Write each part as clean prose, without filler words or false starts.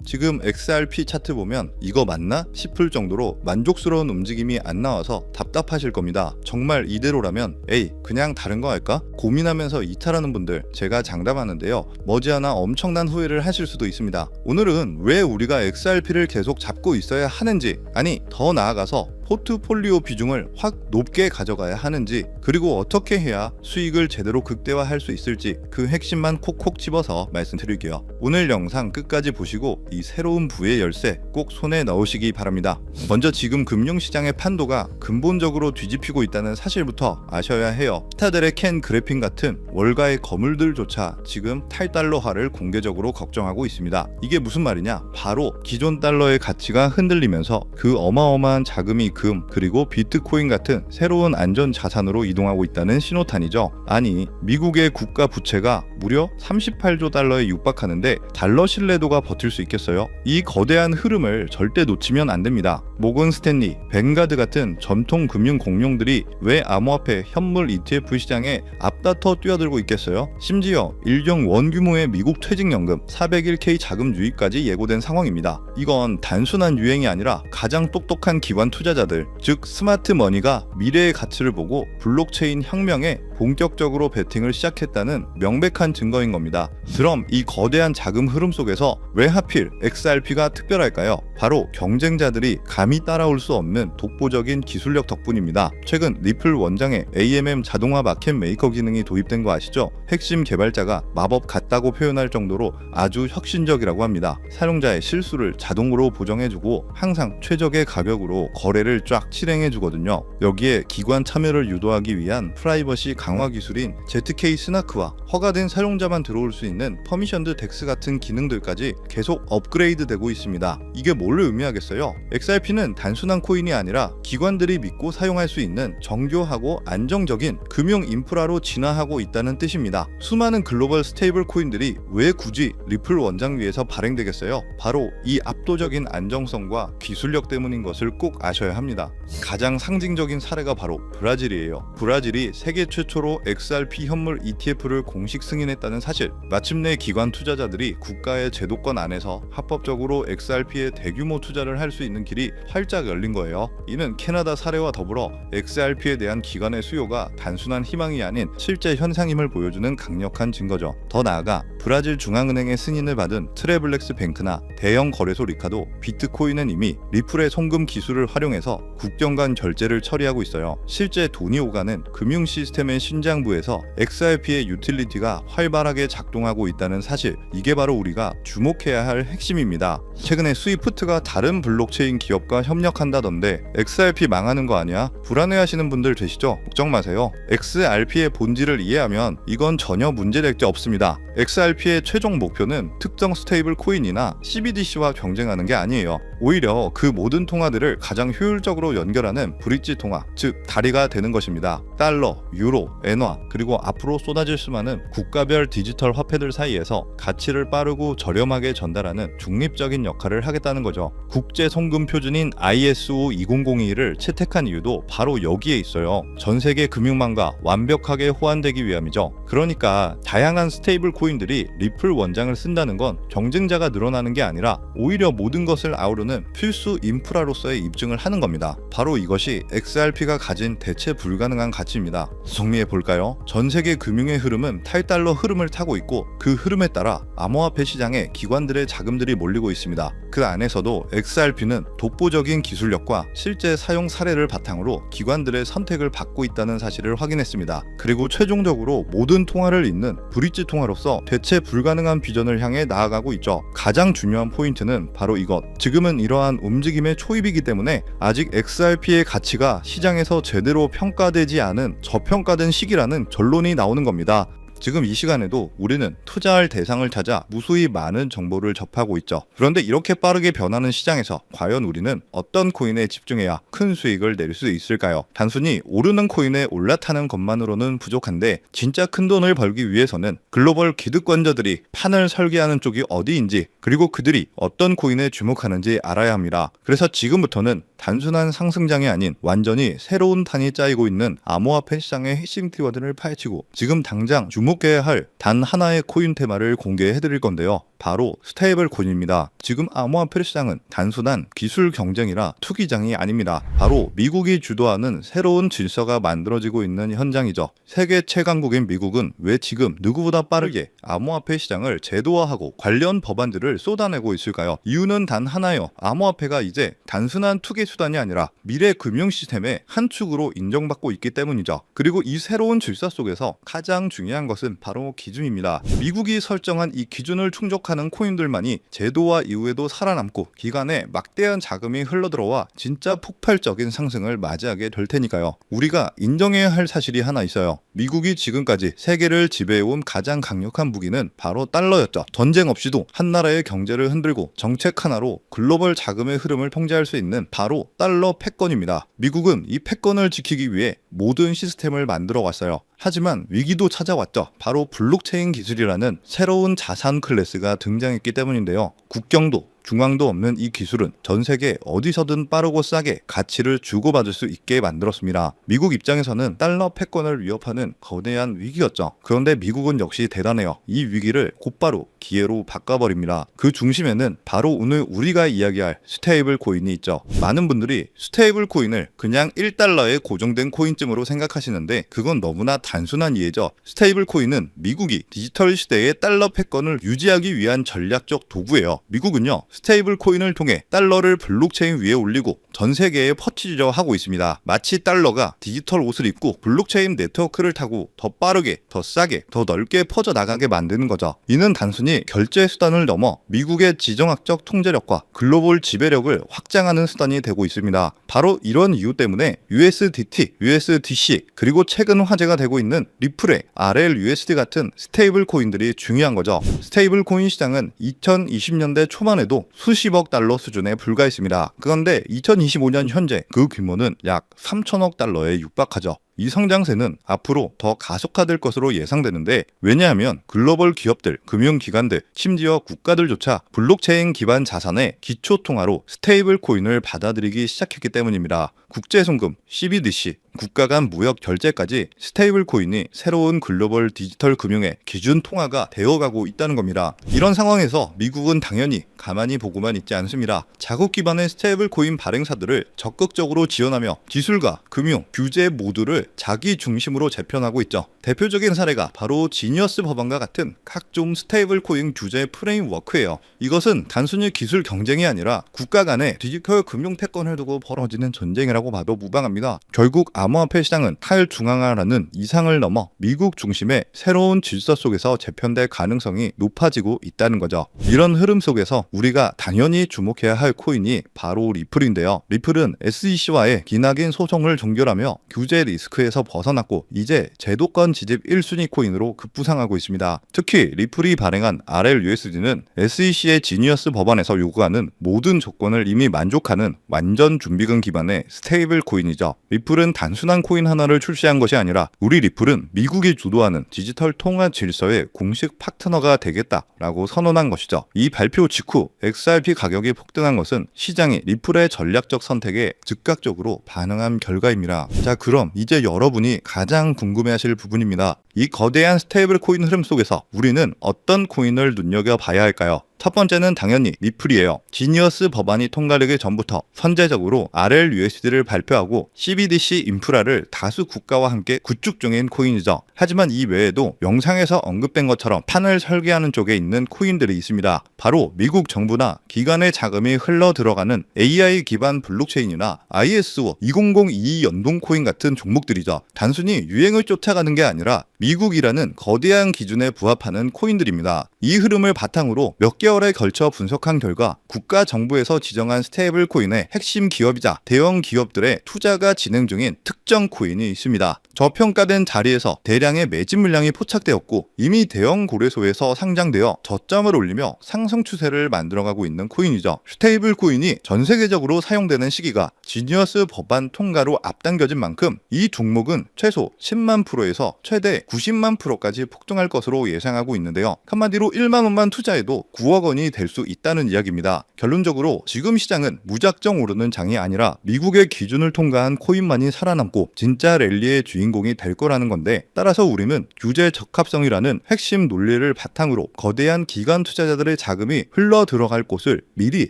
지금 XRP 차트 보면 이거 맞나 싶을 정도로 만족스러운 움직임이 안 나와서 답답하실 겁니다. 정말 이대로라면 에이 그냥 다른 거 할까? 고민하면서 이탈하는 분들 제가 장담하는데요. 머지않아 엄청난 후회를 하실 수도 있습니다. 오늘은 왜 우리가 XRP를 계속 잡고 있어야 하는지, 아니 더 나아가서 포트폴리오 비중을 확 높게 가져가야 하는지, 그리고 어떻게 해야 수익을 제대로 극대화할 수 있을지 그 핵심만 콕콕 집어서 말씀드릴게요. 오늘 영상 끝까지 보시고 이 새로운 부의 열쇠 꼭 손에 넣으시기 바랍니다. 먼저 지금 금융시장의 판도가 근본적으로 뒤집히고 있다는 사실부터 아셔야 해요. 스타들의 캔 그래핀 같은 월가의 거물들조차 지금 탈달러화를 공개적으로 걱정하고 있습니다. 이게 무슨 말이냐? 바로 기존 달러의 가치가 흔들리면서 그 어마어마한 자금이 금 그리고 비트코인 같은 새로운 안전 자산으로 이동하고 있다는 신호탄이죠. 아니 미국의 국가 부채가 무려 38조 달러에 육박하는데 달러 신뢰도가 버틸 수 있겠어요? 이 거대한 흐름을 절대 놓치면 안 됩니다. 모건 스탠리, 뱅가드 같은 전통 금융 공룡들이 왜 암호화폐 현물 ETF 시장에 앞다퉈 뛰어들고 있겠어요? 심지어 일정 원규모의 미국 퇴직연금 401k 자금 유입까지 예고된 상황입니다. 이건 단순한 유행이 아니라 가장 똑똑한 기관 투자자들, 즉 스마트 머니가 미래의 가치를 보고 블록체인 혁명에 본격적으로 베팅을 시작했다는 명백한 증거인 겁니다. 그럼 이 거대한 자금 흐름 속에서 왜 하필 XRP가 특별할까요? 바로 경쟁자들이 감히 따라올 수 없는 독보적인 기술력 덕분입니다. 최근 리플 원장에 AMM 자동화 마켓 메이커 기능이 도입된 거 아시죠? 핵심 개발자가 마법 같다고 표현할 정도로 아주 혁신적이라고 합니다. 사용자의 실수를 자동으로 보정해주고 항상 최적의 가격으로 거래를 쫙 실행해주거든요. 여기에 기관 참여를 유도하기 위한 프라이버시 강화 기술인 ZK 스나크와 허가된 사용자만 들어올 수 있는 퍼미션드 덱스 같은 기능들까지 계속 업그레이드 되고 있습니다. 이게 뭘 의미하겠어요? XRP는 단순한 코인이 아니라 기관들이 믿고 사용할 수 있는 정교하고 안정적인 금융 인프라로 진화하고 있다는 뜻입니다. 수많은 글로벌 스테이블 코인들이 왜 굳이 리플 원장 위에서 발행되겠어요? 바로 이 압도적인 안정성과 기술력 때문인 것을 꼭 아셔야 합니다. 가장 상징적인 사례가 바로 브라질이에요. 브라질이 세계 최초로 XRP 현물 ETF를 공식 승인했다는 사실, 마침내 기관 투자자들이 국가의 제도권 안에서 합법적으로 XRP에 대규모 투자를 할 수 있는 길이 활짝 열린 거예요. 이는 캐나다 사례와 더불어 XRP에 대한 기관의 수요가 단순한 희망이 아닌 실제 현상임을 보여주는 강력한 증거죠. 더 나아가 브라질 중앙은행의 승인을 받은 트래블렉스 뱅크나 대형 거래소 리카도 비트코인은 이미 리플의 송금 기술을 활용해서 국경 간 결제를 처리하고 있어요. 실제 돈이 오가는 금융 시스템의 신장부에서 XRP의 유틸리티가 활발하게 작동하고 있다는 사실, 이게 바로 우리가 주목해야 할 핵심입니다. 최근에 스위프트가 다른 블록체인 기업과 협력한다던데 XRP 망하는 거 아니야? 불안해하시는 분들 계시죠? 걱정 마세요. XRP의 본질을 이해하면 이건 전혀 문제될 게 없습니다. XRP의 최종 목표는 특정 스테이블 코인이나 CBDC와 경쟁하는 게 아니에요. 오히려 그 모든 통화들을 가장 효율적으로 연결하는 브릿지 통화, 즉 다리가 되는 것입니다. 달러, 유로, 엔화, 그리고 앞으로 쏟아질 수많은 국가별 디지털 화폐들 사이에서 가치를 빠르고 저렴하게 전달하는 중립적인 역할을 하겠다는 거죠. 국제 송금 표준인 ISO 20021을 채택한 이유도 바로 여기에 있어요. 전 세계 금융망과 완벽하게 호환되기 위함이죠. 그러니까 다양한 스테이블 코인들이 리플 원장을 쓴다는 건 경쟁자가 늘어나는 게 아니라 오히려 모든 것을 아우르는 필수 인프라로서의 입증을 하는 겁니다. 바로 이것이 XRP가 가진 대체 불가능한 가치입니다. 정리해 볼까요? 전 세계 금융의 흐름은 탈달러 흐름을 타고 있고 그 흐름에 따라 암호화폐 시장에 기관들의 자금들이 몰리고 있습니다. 그 안에서도 XRP는 독보적인 기술력과 실제 사용 사례를 바탕으로 기관들의 선택을 받고 있다는 사실을 확인했습니다. 그리고 최종적으로 모든 통화를 잇는 브릿지 통화로서 대체 불가능한 비전을 향해 나아가고 있죠. 가장 중요한 포인트는 바로 이것. 지금은 이러한 움직임의 초입이기 때문에 아직 XRP의 가치가 시장에서 제대로 평가되지 않은 저평가된 시기라는 결론이 나오는 겁니다. 지금 이 시간에도 우리는 투자할 대상을 찾아 무수히 많은 정보를 접하고 있죠. 그런데 이렇게 빠르게 변하는 시장에서 과연 우리는 어떤 코인에 집중해야 큰 수익을 낼 수 있을까요? 단순히 오르는 코인에 올라타는 것만으로는 부족한데 진짜 큰 돈을 벌기 위해서는 글로벌 기득권자들이 판을 설계하는 쪽이 어디인지, 그리고 그들이 어떤 코인에 주목하는지 알아야 합니다. 그래서 지금부터는 단순한 상승장이 아닌 완전히 새로운 판이 짜이고 있는 암호화폐 시장의 핵심 키워드를 파헤치고 지금 당장 주목해야 할 단 하나의 코인 테마를 공개해드릴 건데요. 바로 스테이블 코인입니다. 지금 암호화폐 시장은 단순한 기술 경쟁이라 투기장이 아닙니다. 바로 미국이 주도하는 새로운 질서가 만들어지고 있는 현장이죠. 세계 최강국인 미국은 왜 지금 누구보다 빠르게 암호화폐 시장을 제도화하고 관련 법안들을 쏟아내고 있을까요? 이유는 단 하나예요. 암호화폐가 이제 단순한 투기 수단이 아니라 미래 금융 시스템의 한 축으로 인정받고 있기 때문이죠. 그리고 이 새로운 질서 속에서 가장 중요한 것은 바로 기준입니다. 미국이 설정한 이 기준을 충족하는 코인들만이 제도화 이후에도 살아남고 기간에 막대한 자금이 흘러들어와 진짜 폭발적인 상승을 맞이하게 될 테니까요. 우리가 인정해야 할 사실이 하나 있어요. 미국이 지금까지 세계를 지배해온 가장 강력한 무기는 바로 달러였죠. 전쟁 없이도 한 나라의 경제를 흔들고 정책 하나로 글로벌 자금의 흐름을 통제할 수 있는 바로 달러 패권입니다. 미국은 이 패권을 지키기 위해 모든 시스템을 만들어 왔어요. 하지만 위기도 찾아왔죠. 바로 블록체인 기술이라는 새로운 자산 클래스가 등장했기 때문인데요. 국경도 중앙도 없는 이 기술은 전 세계 어디서든 빠르고 싸게 가치를 주고받을 수 있게 만들었습니다. 미국 입장에서는 달러 패권을 위협하는 거대한 위기였죠. 그런데 미국은 역시 대단해요. 이 위기를 곧바로 기회로 바꿔버립니다. 그 중심에는 바로 오늘 우리가 이야기할 스테이블 코인이 있죠. 많은 분들이 스테이블 코인을 그냥 1달러에 고정된 코인쯤으로 생각하시는데 그건 너무나 단순한 이해죠. 스테이블 코인은 미국이 디지털 시대의 달러 패권을 유지하기 위한 전략적 도구예요. 미국은요, 스테이블 코인을 통해 달러를 블록체인 위에 올리고 전 세계에 퍼치려하고 있습니다. 마치 달러가 디지털 옷을 입고 블록체인 네트워크를 타고 더 빠르게, 더 싸게, 더 넓게 퍼져나가게 만드는 거죠. 이는 단순히 결제 수단을 넘어 미국의 지정학적 통제력과 글로벌 지배력을 확장하는 수단이 되고 있습니다. 바로 이런 이유 때문에 USDT, USDC, 그리고 최근 화제가 되고 있는 리플의 RLUSD 같은 스테이블 코인들이 중요한 거죠. 스테이블 코인 시장은 2020년대 초만 해도 수십억 달러 수준에 불과했습니다. 그런데 2025년 현재 그 규모는 약 3천억 달러에 육박하죠. 이 성장세는 앞으로 더 가속화될 것으로 예상되는데 왜냐하면 글로벌 기업들, 금융기관들, 심지어 국가들조차 블록체인 기반 자산의 기초통화로 스테이블 코인을 받아들이기 시작했기 때문입니다. 국제송금, CBDC, 국가 간 무역 결제까지 스테이블 코인이 새로운 글로벌 디지털 금융의 기준 통화가 되어가고 있다는 겁니다. 이런 상황에서 미국은 당연히 가만히 보고만 있지 않습니다. 자국 기반의 스테이블 코인 발행사들을 적극적으로 지원하며 기술과 금융, 규제 모두를 자기 중심으로 재편하고 있죠. 대표적인 사례가 바로 지니어스 법안과 같은 각종 스테이블 코인 규제 프레임워크예요. 이것은 단순히 기술 경쟁이 아니라 국가 간의 디지털 금융 패권을 두고 벌어지는 전쟁이라고 봐도 무방합니다. 결국 암호화폐 시장은 탈중앙화라는 이상을 넘어 미국 중심의 새로운 질서 속에서 재편될 가능성이 높아지고 있다는 거죠. 이런 흐름 속에서 우리가 당연히 주목해야 할 코인이 바로 리플인데요. 리플은 SEC와의 기나긴 소송을 종결하며 규제 리스크에서 벗어났고 이제 제도권 지집 1순위 코인으로 급부상하고 있습니다. 특히 리플이 발행한 RLUSD는 SEC의 지니어스 법안에서 요구하는 모든 조건을 이미 만족하는 완전 준비금 기반의 스테이블 코인이죠. 리플은 단순한 코인 하나를 출시한 것이 아니라 우리 리플은 미국이 주도하는 디지털 통화 질서의 공식 파트너가 되겠다라고 선언한 것이죠. 이 발표 직후 XRP 가격이 폭등한 것은 시장이 리플의 전략적 선택에 즉각적으로 반응한 결과입니다. 자, 그럼 이제 여러분이 가장 궁금해하실 부분입니다. 이 거대한 스테이블 코인 흐름 속에서 우리는 어떤 코인을 눈여겨봐야 할까요? 첫 번째는 당연히 리플이에요. 지니어스 법안이 통과되기 전부터 선제적으로 RLUSD를 발표하고 CBDC 인프라를 다수 국가와 함께 구축 중인 코인이죠. 하지만 이 외에도 영상에서 언급된 것처럼 판을 설계하는 쪽에 있는 코인들이 있습니다. 바로 미국 정부나 기관의 자금이 흘러 들어가는 AI 기반 블록체인이나 ISO 2002 연동 코인 같은 종목들이죠. 단순히 유행을 쫓아가는 게 아니라 미국이라는 거대한 기준에 부합하는 코인들입니다. 이 흐름을 바탕으로 몇 개월에 걸쳐 분석한 결과 국가 정부에서 지정한 스테이블 코인의 핵심 기업이자 대형 기업들의 투자가 진행 중인 특정 코인이 있습니다. 저평가된 자리에서 대량의 매집 물량이 포착되었고 이미 대형 거래소에서 상장되어 저점을 올리며 상승 추세를 만들어가고 있는 코인이죠. 스테이블 코인이 전 세계적으로 사용되는 시기가 지니어스 법안 통과로 앞당겨진 만큼 이 종목은 최소 10만 프로에서 최대 90만 프로까지 폭등할 것으로 예상하고 있는데요. 한마디로 1만 원만 투자해도 9억 100억 원이 될 수 있다는 이야기입니다. 결론적으로 지금 시장은 무작정 오르는 장이 아니라 미국의 기준을 통과한 코인만이 살아남고 진짜 랠리의 주인공이 될 거라는 건데, 따라서 우리는 규제 적합성이라는 핵심 논리를 바탕으로 거대한 기관 투자자들의 자금이 흘러 들어갈 곳을 미리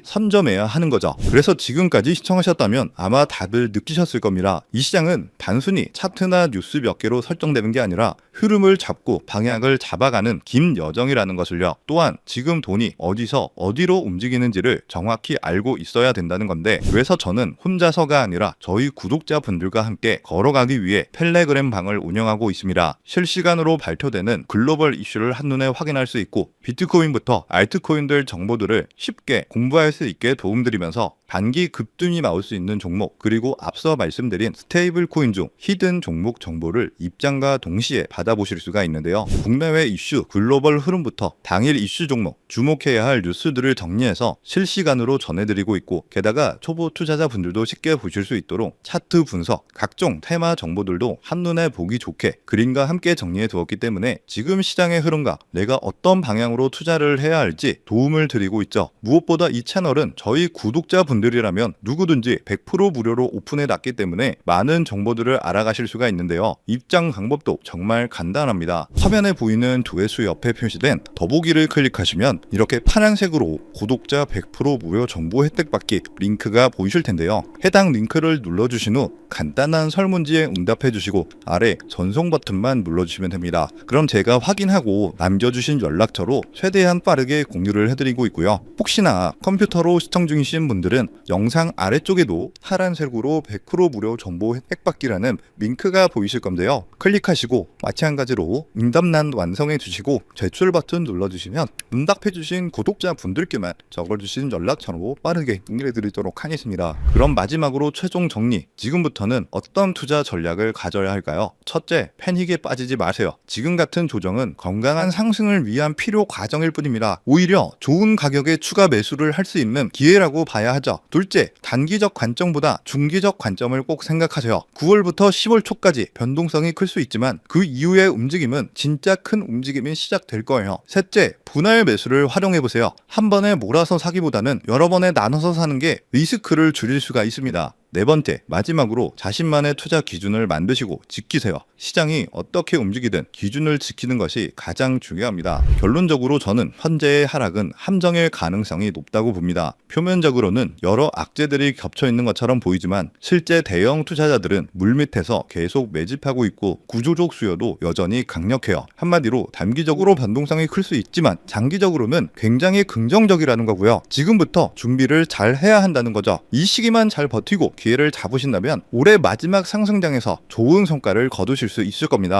선점해야 하는 거죠. 그래서 지금까지 시청하셨다면 아마 다들 느끼셨을 겁니다. 이 시장은 단순히 차트나 뉴스 몇 개로 설정되는 게 아니라 흐름을 잡고 방향을 잡아가는 긴 여정이라는 것을요. 또한 지금 돈이 어디서 어디로 움직이는지를 정확히 알고 있어야 된다는 건데, 그래서 저는 혼자서가 아니라 저희 구독자분들과 함께 걸어가기 위해 텔레그램 방을 운영하고 있습니다. 실시간으로 발표되는 글로벌 이슈를 한눈에 확인할 수 있고, 비트코인부터 알트코인들 정보들을 쉽게 공부할 수 있게 도움드리면서 단기 급등이 나올 수 있는 종목, 그리고 앞서 말씀드린 스테이블 코인 중 히든 종목 정보를 입장과 동시에 받아보실 수가 있는데요. 국내외 이슈, 글로벌 흐름부터 당일 이슈 종목, 주목해야 할 뉴스들을 정리해서 실시간으로 전해드리고 있고, 게다가 초보 투자자분들도 쉽게 보실 수 있도록 차트 분석, 각종 테마 정보들도 한눈에 보기 좋게 그림과 함께 정리해 두었기 때문에 지금 시장의 흐름과 내가 어떤 방향으로 투자를 해야 할지 도움을 드리고 있죠. 무엇보다 이 채널은 저희 구독자분들이라면 누구든지 100% 무료로 오픈해 놨기 때문에 많은 정보들을 알아가실 수가 있는데요. 입장 방법도 정말 간단합니다. 화면에 보이는 조회수 옆에 표시된 더보기를 클릭하시면 이렇게 파란색으로 구독자 100% 무료 정보 혜택 받기 링크가 보이실 텐데요. 해당 링크를 눌러주신 후 간단한 설문지에 응답해 주시고 아래 전송 버튼만 눌러주시면 됩니다. 그럼 제가 확인하고 남겨주신 연락처로 최대한 빠르게 공유를 해드리고 있고요. 혹시나 컴퓨터로 시청 중이신 분들은 영상 아래쪽에도 파란색으로 100% 무료 정보 혜택 받기라는 링크가 보이실 건데요. 클릭하시고 마찬가지로 응답란 완성해 주시고 제출 버튼 눌러주시면 응답해 주신 구독자분들께만 적어주신 연락처로 빠르게 응해 드리도록 하겠습니다. 그럼 마지막으로 최종 정리, 지금부터는 어떤 투자 전략을 가져야 할까요? 첫째, 패닉에 빠지지 마세요. 지금 같은 조정은 건강한 상승을 위한 필요 과정일 뿐입니다. 오히려 좋은 가격에 추가 매수를 할 수 있는 기회라고 봐야 하죠. 둘째, 단기적 관점보다 중기적 관점을 꼭 생각하세요. 9월부터 10월 초까지 변동성이 클 수 있지만 그 이후의 움직임은 진짜 큰 움직임이 시작될 거예요. 셋째, 분할 매수를 활용해보세요. 한 번에 몰아서 사기보다는 여러 번에 나눠서 사는 게 리스크를 줄일 수가 있습니다. 네 번째, 마지막으로 자신만의 투자 기준을 만드시고 지키세요. 시장이 어떻게 움직이든 기준을 지키는 것이 가장 중요합니다. 결론적으로 저는 현재의 하락은 함정일 가능성이 높다고 봅니다. 표면적으로는 여러 악재들이 겹쳐 있는 것처럼 보이지만 실제 대형 투자자들은 물밑에서 계속 매집하고 있고 구조적 수요도 여전히 강력해요. 한마디로 단기적으로 변동성이 클 수 있지만 장기적으로는 굉장히 긍정적이라는 거고요. 지금부터 준비를 잘 해야 한다는 거죠. 이 시기만 잘 버티고 기회를 잡으신다면 올해 마지막 상승장에서 좋은 성과를 거두실 수 있을 겁니다.